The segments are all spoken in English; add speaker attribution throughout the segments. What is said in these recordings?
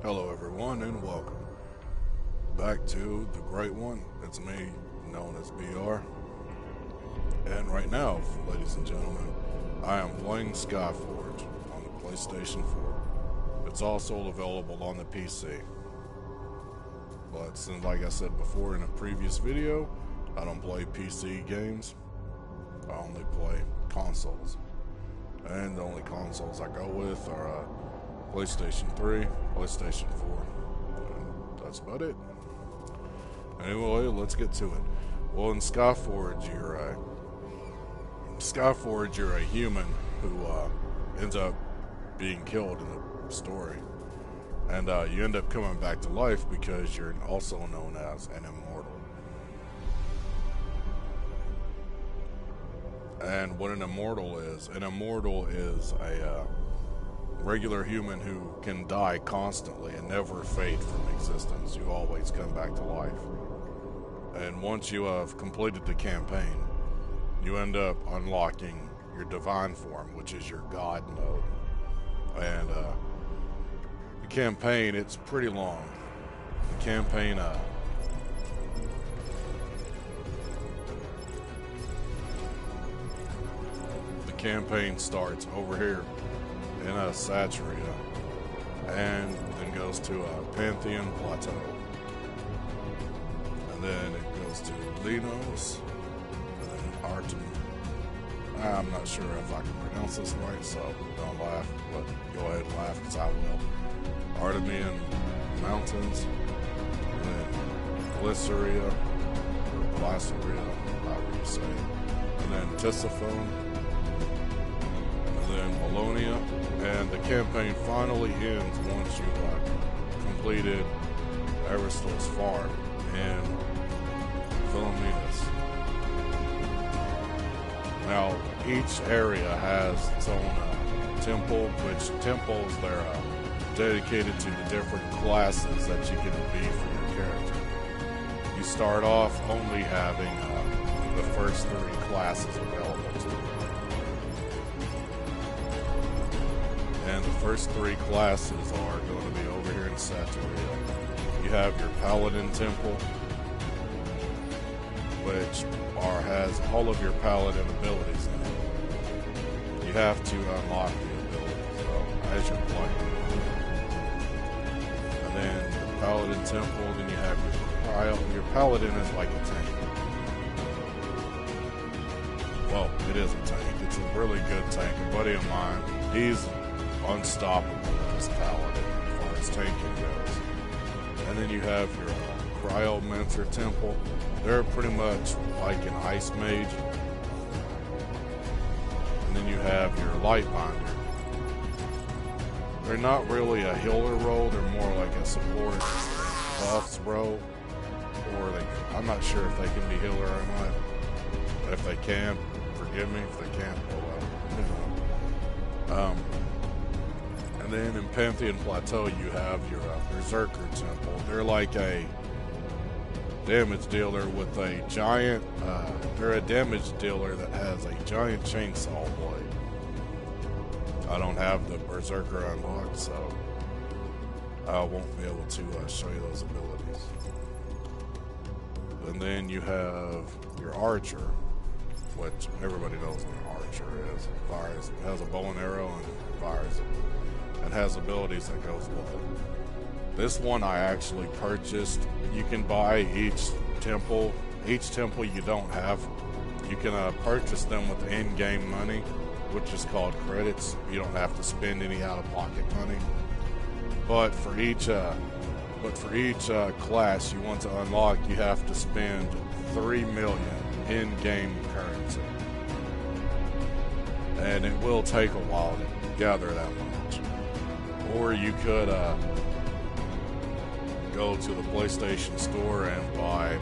Speaker 1: Hello everyone and welcome back to the Great One. It's me, known as BR. And right now, ladies and gentlemen, I am playing Skyforge on the PlayStation 4. It's also available on the PC. But since, like I said before in a previous video, I don't play PC games. I only play consoles. And the only consoles I go with are PlayStation 3, PlayStation 4, and that's about it. Anyway, let's get to it. Well, in Skyforge, you're a human who ends up being killed in the story, and you end up coming back to life because you're also known as an immortal. And what an immortal is a regular human who can die constantly and never fade from existence. You always come back to life. And once you have completed the campaign, you end up unlocking your divine form, which is your god mode. And the campaign, it's pretty long. The campaign starts over here in a Saturia, and then goes to a Pantheon Plateau, and then it goes to Linos, and then Artem. I'm not sure if I can pronounce this right, so don't laugh, but go ahead and laugh because I will. Artemian Mountains, and then Glyceria, or Glaceria, however you say it, and then Tisiphone, and then Malonia, and the campaign finally ends once you've completed Aristos Farm in Philomenes. Now, each area has its own temple, which temples, they're dedicated to the different classes that you can be for your character. You start off only having the first 3 classes available to you. And the first 3 classes are going to be over here in Saturia. You have your Paladin Temple, which has all of your Paladin abilities in it. You have to unlock the abilities as you're playing. And then the Paladin Temple, then you have your Paladin is like a tank. Well, it is a tank. It's a really good tank. A buddy of mine, he's unstoppable with this Paladin as far as tanking goes. And then you have your Cryomancer Temple. They're pretty much like an ice mage. And then you have your Lightbinder. They're not really a healer role, they're more like a support buffs role. Or I'm not sure if they can be healer or not. If they can, forgive me. If they can't, oh well. And then in Pantheon Plateau, you have your Berserker Temple. They're like a damage dealer with a giant, they're a damage dealer that has a giant chainsaw blade. I don't have the Berserker unlocked, so I won't be able to show you those abilities. And then you have your Archer, which everybody knows what an Archer is. Fires, it has a bow and arrow and fires it. And has abilities that goes with it. This one I actually purchased. You can buy each temple you don't have. You can purchase them with in-game money, which is called credits. You don't have to spend any out-of-pocket money. But for each class you want to unlock, you have to spend 3 million in-game currency. And it will take a while to gather that much. Or you could go to the PlayStation Store and buy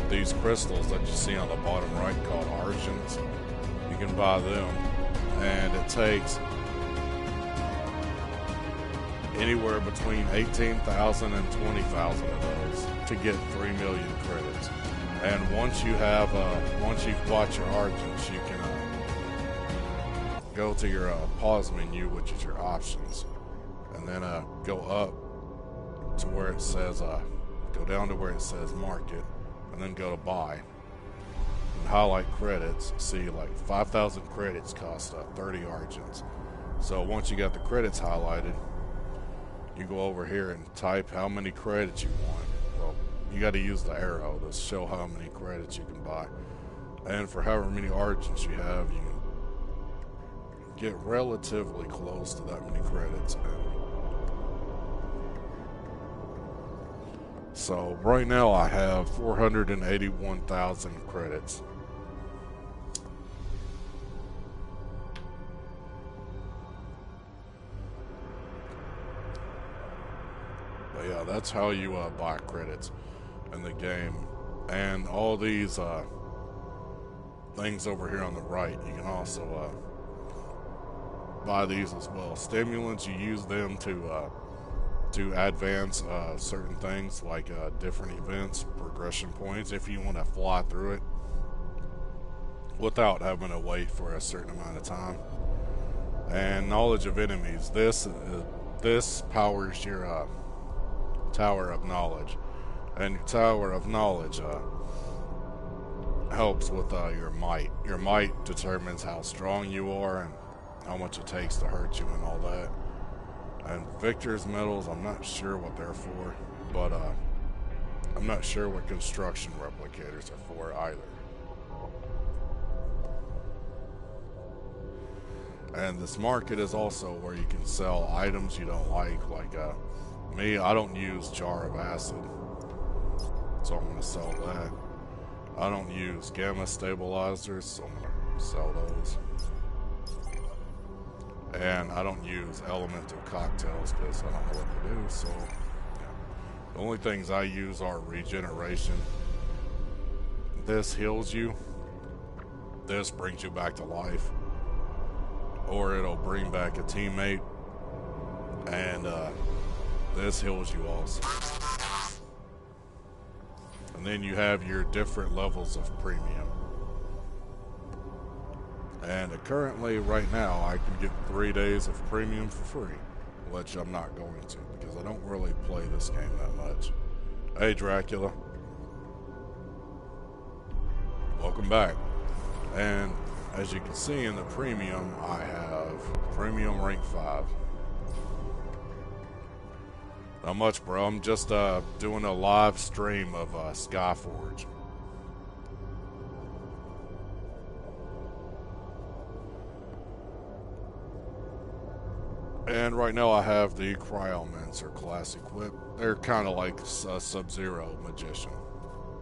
Speaker 1: these crystals that you see on the bottom right called Argents. You can buy them, and it takes anywhere between 18,000 and 20,000 of those to get 3 million credits. And once you've bought your Argents, you can go to your pause menu, which is your options, and then go up to where it says, go down to where it says market, and then go to buy. And highlight credits. See, like 5,000 credits cost 30 argents. So once you got the credits highlighted, you go over here and type how many credits you want. Well, you got to use the arrow to show how many credits you can buy. And for however many argents you have, you can get relatively close to that many credits. So right now I have 481,000 credits. But yeah, that's how you buy credits in the game. And all these things over here on the right, you can also buy these as well. Stimulants, you use them to advance certain things like different events, progression points, if you want to fly through it without having to wait for a certain amount of time. And knowledge of enemies, this powers your Tower of Knowledge, and your Tower of Knowledge helps with your might. Your might determines how strong you are and how much it takes to hurt you and all that. And Victor's medals, I'm not sure what they're for, but I'm not sure what construction replicators are for either. And this market is also where you can sell items you don't like me, I don't use Jar of Acid, so I'm going to sell that. I don't use Gamma Stabilizers, so I'm going to sell those. And I don't use Elemental Cocktails because I don't know what to do, so yeah. The only things I use are Regeneration. This heals you. This brings you back to life. Or it'll bring back a teammate. And this heals you also. And then you have your different levels of premium. And currently, right now, I can get 3 days of premium for free, which I'm not going to because I don't really play this game that much. Hey, Dracula. Welcome back. And as you can see in the premium, I have premium rank 5. Not much, bro. I'm just doing a live stream of Skyforge. And right now I have the Cryomancer class equipped. They're kind of like a Sub-Zero magician.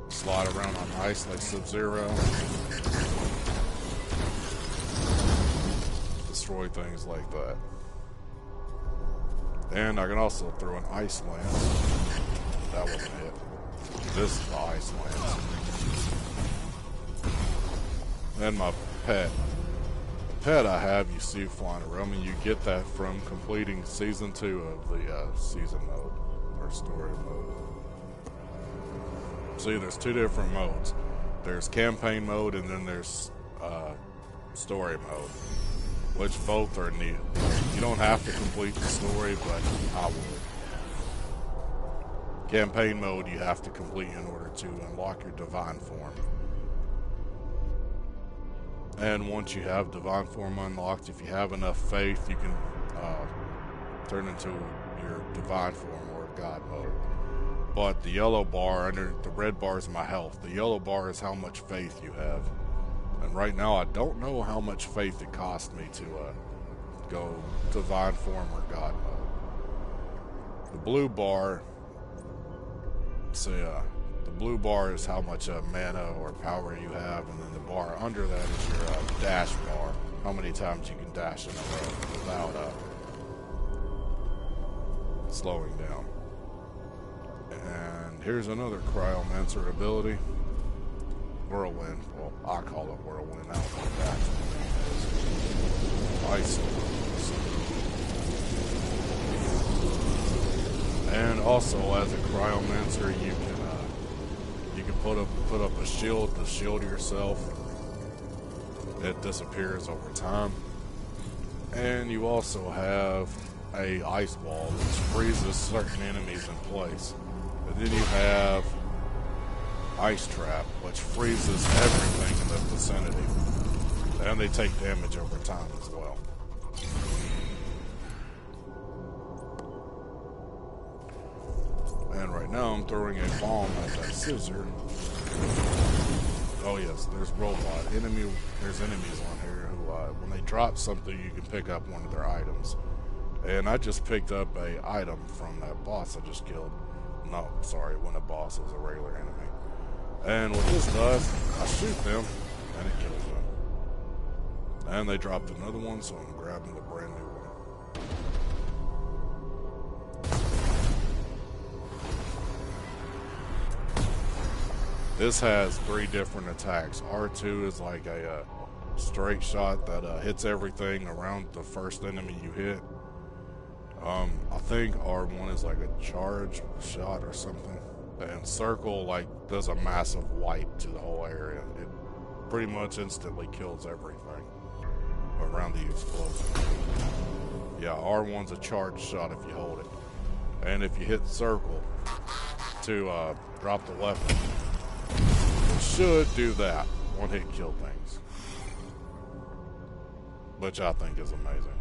Speaker 1: Slide around on ice like Sub-Zero. Destroy things like that. And I can also throw an Ice Lance. That wasn't it. This is the Ice Lance. And my pet. Pet I have, you see flying around me. You get that from completing season 2 of the season mode or story mode. See, there's 2 different modes. There's campaign mode and then there's story mode, which both are neat. You don't have to complete the story, but I would. Campaign mode you have to complete in order to unlock your divine form. And once you have divine form unlocked, if you have enough faith, you can turn into your divine form or god mode. But the yellow bar, under the red bar is my health. The yellow bar is how much faith you have. And right now I don't know how much faith it cost me to go divine form or god mode. The blue bar, the blue bar is how much mana or power you have, and then the bar under that is your dash bar, how many times you can dash in a row without slowing down. And here's another Cryomancer ability, Whirlwind. Well, I call it Whirlwind. I don't know what the actual name is. Ice. And also, as a Cryomancer, you can put up a shield to shield yourself. It disappears over time. And you also have a ice wall which freezes certain enemies in place. And then you have ice trap, which freezes everything in the vicinity. And they take damage over time as well. And right now I'm throwing a bomb at that scissor. Oh yes, there's robot. There's enemies on here who, when they drop something, you can pick up one of their items. And I just picked up a item from that boss I just killed. No, sorry, when a boss is a regular enemy. And what this does, I shoot them, and it kills them. And they dropped another one, so I'm grabbing the brand new one. This has 3 different attacks. R2 is like a straight shot that hits everything around the first enemy you hit. I think R1 is like a charge shot or something. And circle like does a massive wipe to the whole area. It pretty much instantly kills everything around the explosion. Yeah, R1's a charge shot if you hold it. And if you hit circle to drop the weapon, it should do that. One hit kill things. Which I think is amazing.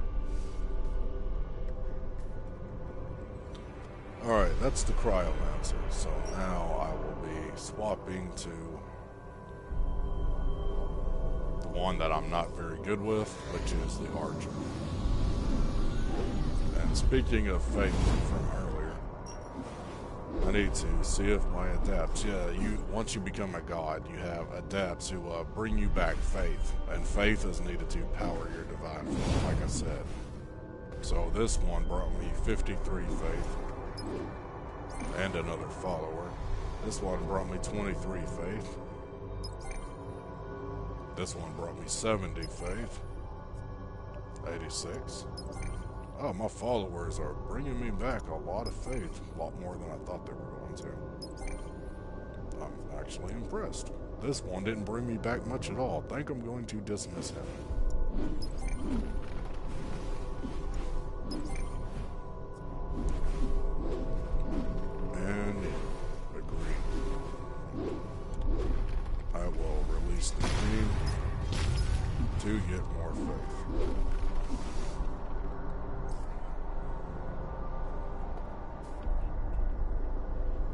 Speaker 1: Alright, that's the Cryomancer. So now I will be swapping to the one that I'm not very good with, which is the Archer. And speaking of Faith from earlier, I need to see if my adepts, once you become a god, you have adepts who bring you back Faith. And Faith is needed to power your divine form, like I said. So this one brought me 53 Faith. And another follower. This one brought me 23 faith. This one brought me 70 faith. 86. Oh, my followers are bringing me back a lot of faith. A lot more than I thought they were going to. I'm actually impressed. This one didn't bring me back much at all. I think I'm going to dismiss him. And agree. I will release the green to get more faith.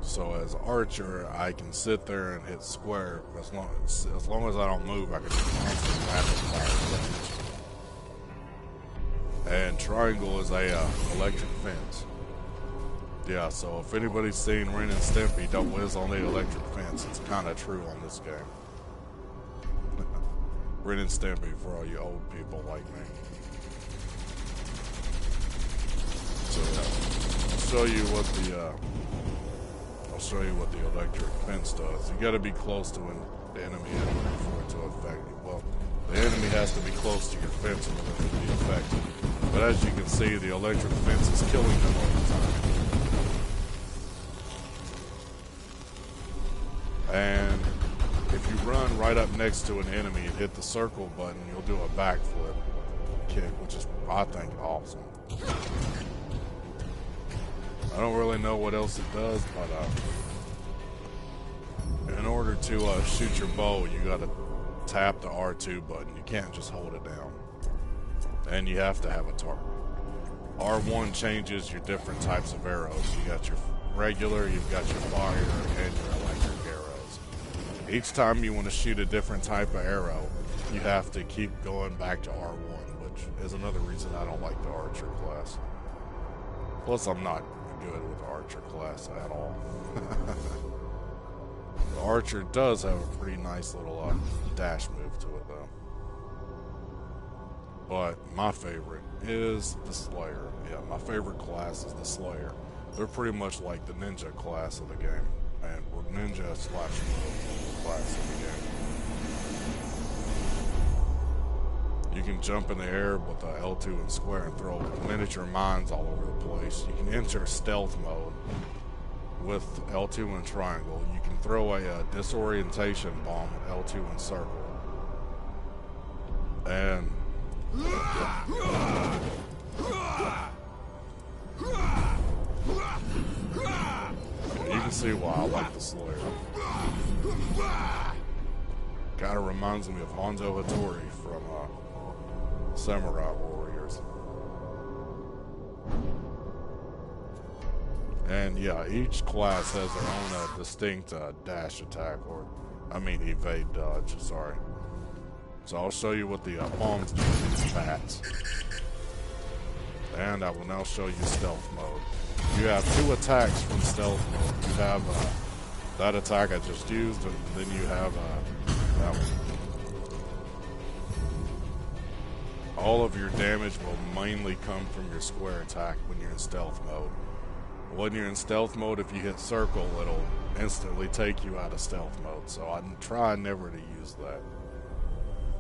Speaker 1: So as Archer, I can sit there and hit square as long as I don't move. I can just constantly rapid fire damage. And triangle is a electric fence. Yeah, so if anybody's seen Ren and Stimpy, don't whiz on the electric fence. It's kind of true on this game. Ren and Stimpy for all you old people like me. So yeah, I'll show you what the electric fence does. You got to be close to the enemy in order for it to affect you. Well, the enemy has to be close to your fence in order to be effective. But as you can see, the electric fence is killing them all the time. And if you run right up next to an enemy and hit the circle button, you'll do a backflip kick, which is, I think, awesome. I don't really know what else it does, but in order to shoot your bow, you gotta tap the R2 button. You can't just hold it down. And you have to have a target. R1 changes your different types of arrows. You got your regular, you've got your fire, and your electric arrows. Each time you want to shoot a different type of arrow, you have to keep going back to R1, which is another reason I don't like the Archer class. Plus, I'm not good with the Archer class at all. The Archer does have a pretty nice little dash move to it, though. But my favorite is the Slayer. Yeah, my favorite class is the Slayer. They're pretty much like the ninja class of the game. And we're ninja / class of the game. You can jump in the air with the L2 and square and throw miniature mines all over the place. You can enter stealth mode with L2 and triangle. You can throw a disorientation bomb with L2 and circle. And see why I like the Slayer. Kinda reminds me of Hanzo Hattori from Samurai Warriors. And yeah, each class has their own distinct dash attack, or I mean evade dodge, sorry. So I'll show you what the pawns do in these bats. And I will now show you stealth mode. You have two attacks from stealth mode. You have that attack I just used, and then you have that one. All of your damage will mainly come from your square attack when you're in stealth mode. When you're in stealth mode, if you hit circle, it'll instantly take you out of stealth mode. So I try never to use that.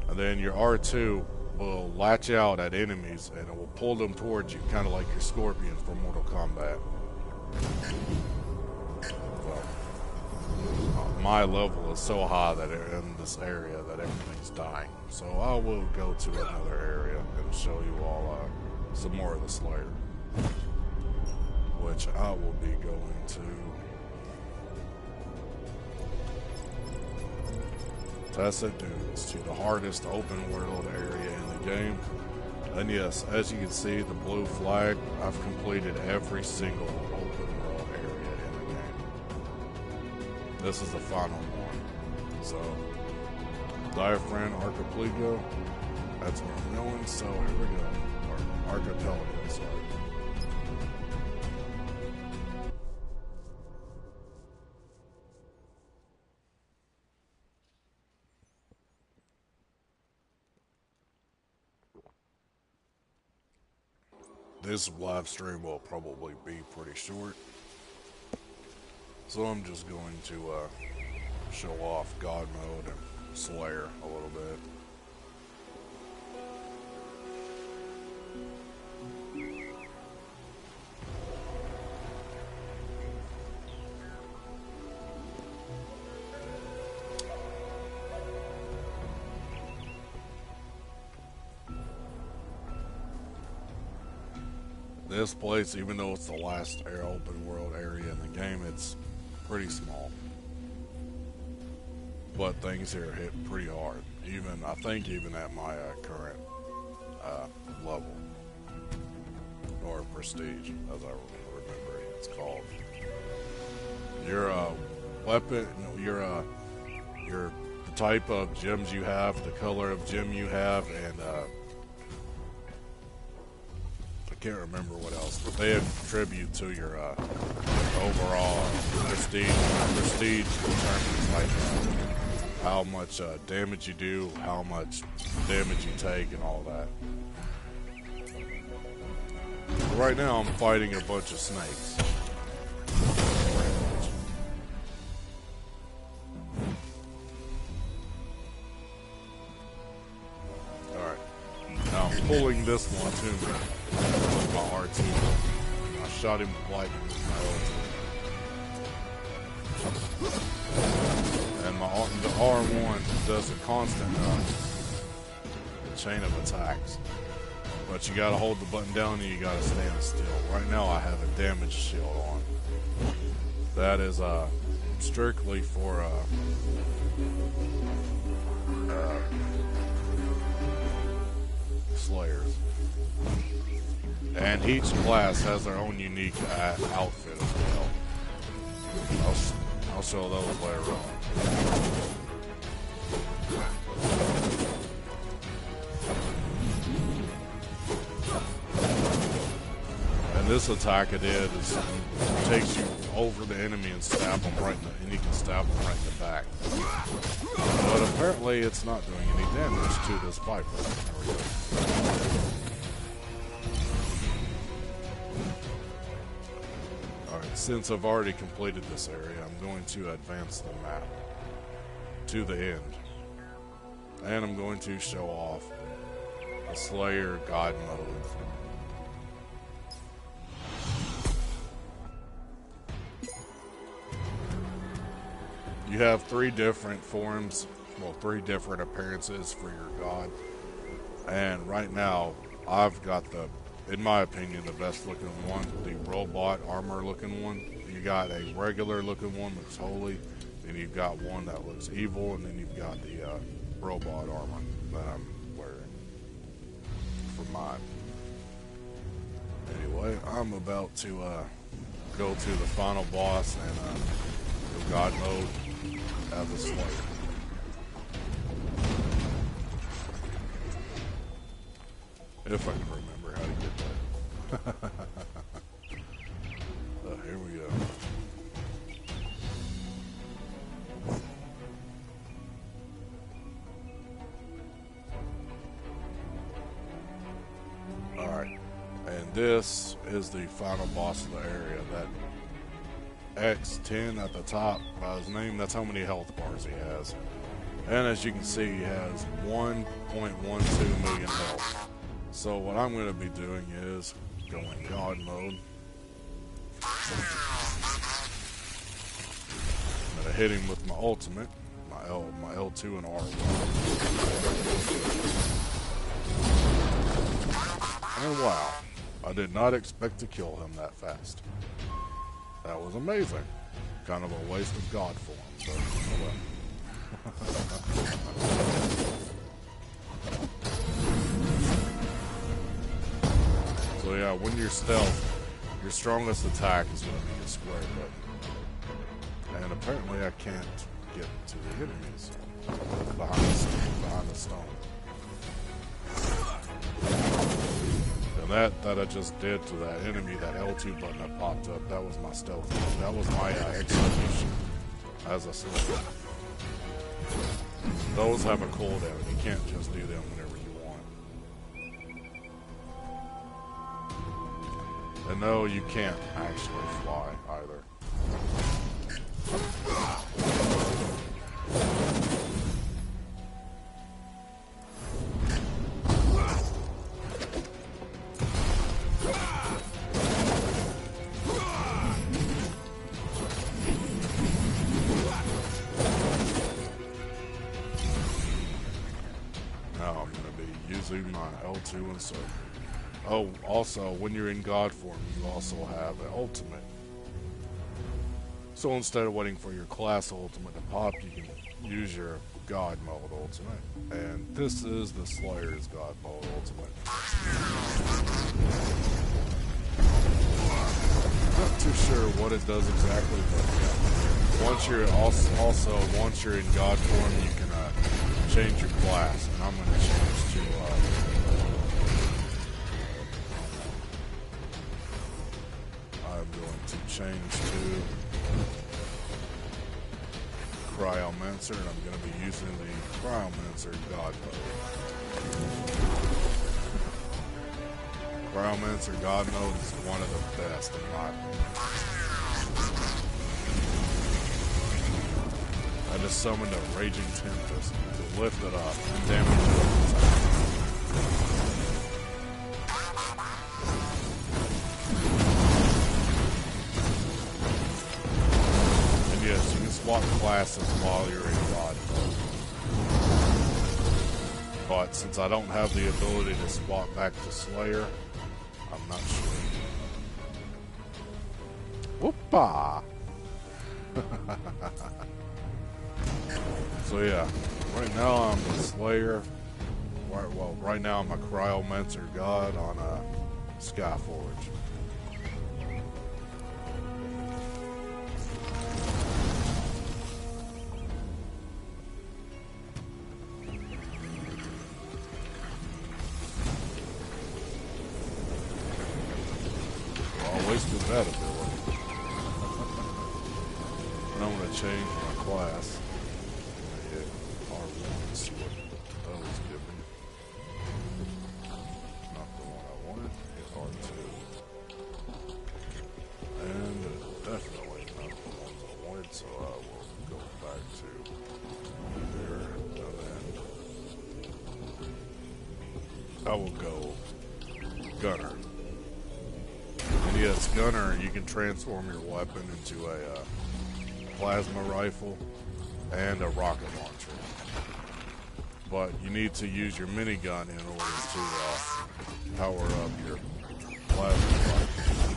Speaker 1: And then your R2 will latch out at enemies and it will pull them towards you, kind of like your Scorpion from Mortal Kombat. Well, my level is so high that in this area that everything's dying. So I will go to another area and show you all some more of the Slayer, which I will be going to Tessa Dunes, to the hardest open world area in the game. And yes, as you can see, the blue flag, I've completed every single open world area in the game. This is the final one. So, Diaphragm Archipelago, that's where I'm going, so here we go. Or Archipelago, sorry. This live stream will probably be pretty short, so I'm just going to show off God mode and Slayer a little bit. This place, even though it's the last open world area in the game, it's pretty small. But things here hit pretty hard. Even, I think even at my current level. Or prestige, as I remember it's called. Your weapon, your the type of gems you have, the color of gem you have, and I can't remember what else, but they contribute to your overall prestige. Prestige determines like how much damage you do, how much damage you take, and all that. Right now, I'm fighting a bunch of snakes. Alright. Now I'm pulling this one to me with my R2. I shot him with lightning with my ultimate. And the R1 does a constant chain of attacks. But you gotta hold the button down and you gotta stand still. Right now I have a damage shield on. That is strictly for Slayers. And each class has their own unique outfit as well. I'll show those later on. And this attack it is takes you over the enemy and stab them right in the, and you can stab them right in the back. But apparently it's not doing any damage to this Viper. There we go. Alright, since I've already completed this area, I'm going to advance the map to the end. And I'm going to show off the Slayer God mode. You have three different forms, well, three different appearances for your god. And right now, I've got the, in my opinion, the best looking one, the robot armor looking one. You got a regular looking one that's holy, then you've got one that looks evil, and then you've got the robot armor that I'm wearing for mine. Anyway, I'm about to go to the final boss and go God mode as a Slayer. If I can remember how to get that. Here we go. Alright. And this is the final boss of the area. That X10 at the top by his name, that's how many health bars he has. And as you can see, he has 1.12 million health. So what I'm going to be doing is going God mode. I'm going to hit him with my ultimate, my L2 and R1. And wow, I did not expect to kill him that fast. That was amazing. Kind of a waste of God form, but oh well. So yeah, when you're stealth, your strongest attack is going to be your square button. And apparently I can't get to the enemies behind the stone. And that I just did to that enemy, that L2 button that popped up, that was my stealth. That was my execution as a Slayer. Those have a cooldown. You can't just do them whenever you want. And no, you can't actually fly either. Now I'm going to be using my L2 and so. Oh, also, when you're in God form, you also have an ultimate. So instead of waiting for your class ultimate to pop, you can use your God mode ultimate. And this is the Slayer's God mode ultimate. Not too sure what it does exactly, but yeah. Once you're once you're in God form, you can change your class. And I'm going to change to Cryomancer, and I'm going to be using the Cryomancer God mode. Cryomancer God mode is one of the best in my opinion. I just summoned a Raging Tempest to lift it up and damage it over time. Yes, you can swap classes while you're in God mode. But since I don't have the ability to swap back to Slayer, I'm not sure. Whoopah! So yeah, right now I'm a Slayer. Right now I'm a Cryomancer God on a Skyforge. Wasted that ability. And I'm going to change my class. I'm going to hit R1 and see what those give me. Not the one I wanted. Hit R2. And definitely not the ones I wanted, so I will go back to there. And then I will go Gunner. Yes, Gunner, you can transform your weapon into a plasma rifle and a rocket launcher. But you need to use your minigun in order to power up your plasma rifle.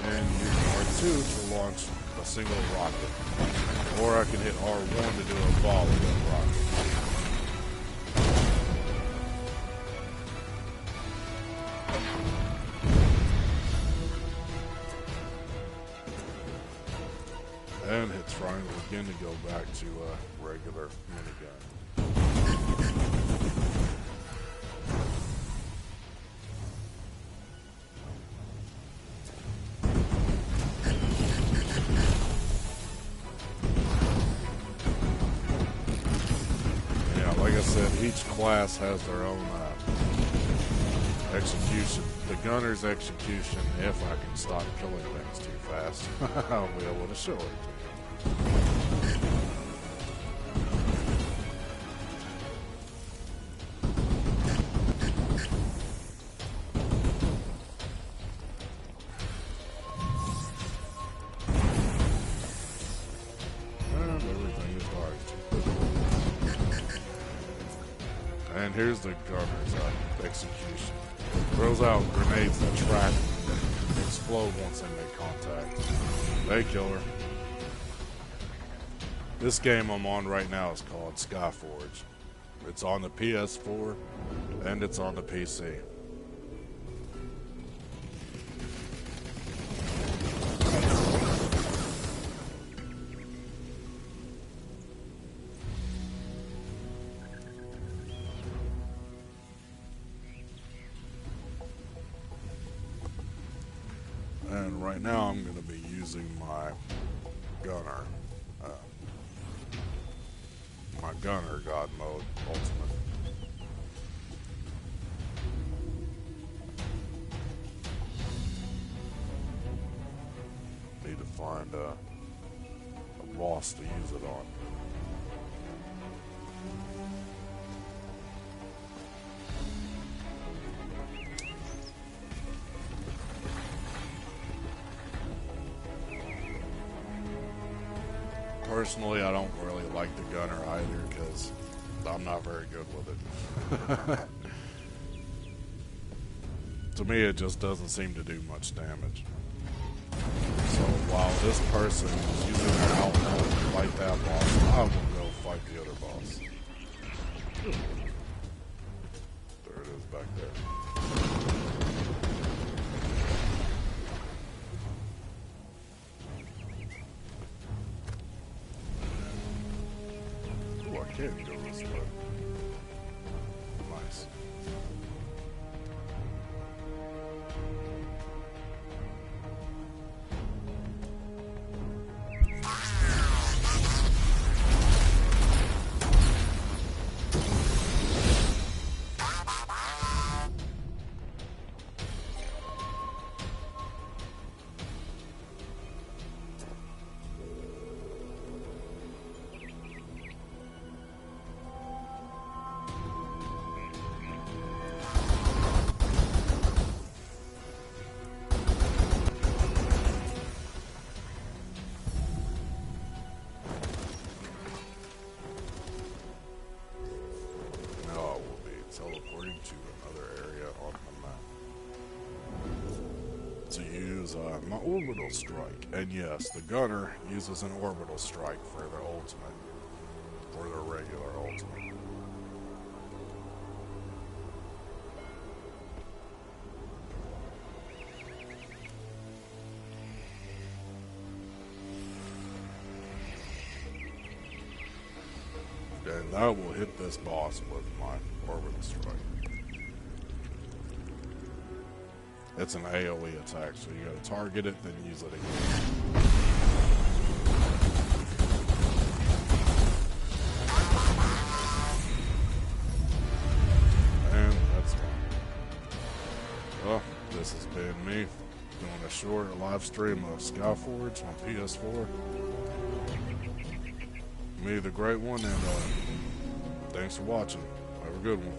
Speaker 1: and use R2 to launch a single rocket. Or I can hit R1 to do a volley of rockets. And hit triangle again to go back to a regular minigun. Yeah, like I said, each class has their own execution. The gunner's execution, if I can stop killing things too fast, I'll be able to show it to you. And everything is dark. And here's the gunner's execution. Throws out grenades that track and explode once they make contact. They kill her. This game I'm on right now is called Skyforge. It's on the PS4 and it's on the PC. And right now I'm going to be using my gunner. My gunner god mode ultimate. Need to find a boss to use it on. Personally, I don't really like the gunner either because I'm not very good with it. To me, it just doesn't seem to do much damage. So while this person is using their outlaw to fight that boss, I will go fight the other boss. There it is back there. I can't go this way. Nice. Teleporting to another area on the map to use my orbital strike. And yes, the gunner uses an orbital strike for the ultimate, or the regular ultimate. And I will hit this boss with my orbital strike. It's an AoE attack, so you gotta target it, then use it again. And that's fine. Well, this has been me doing a short live stream of Skyforge on PS4. Me, the Great One, and thanks for watching. Have a good one.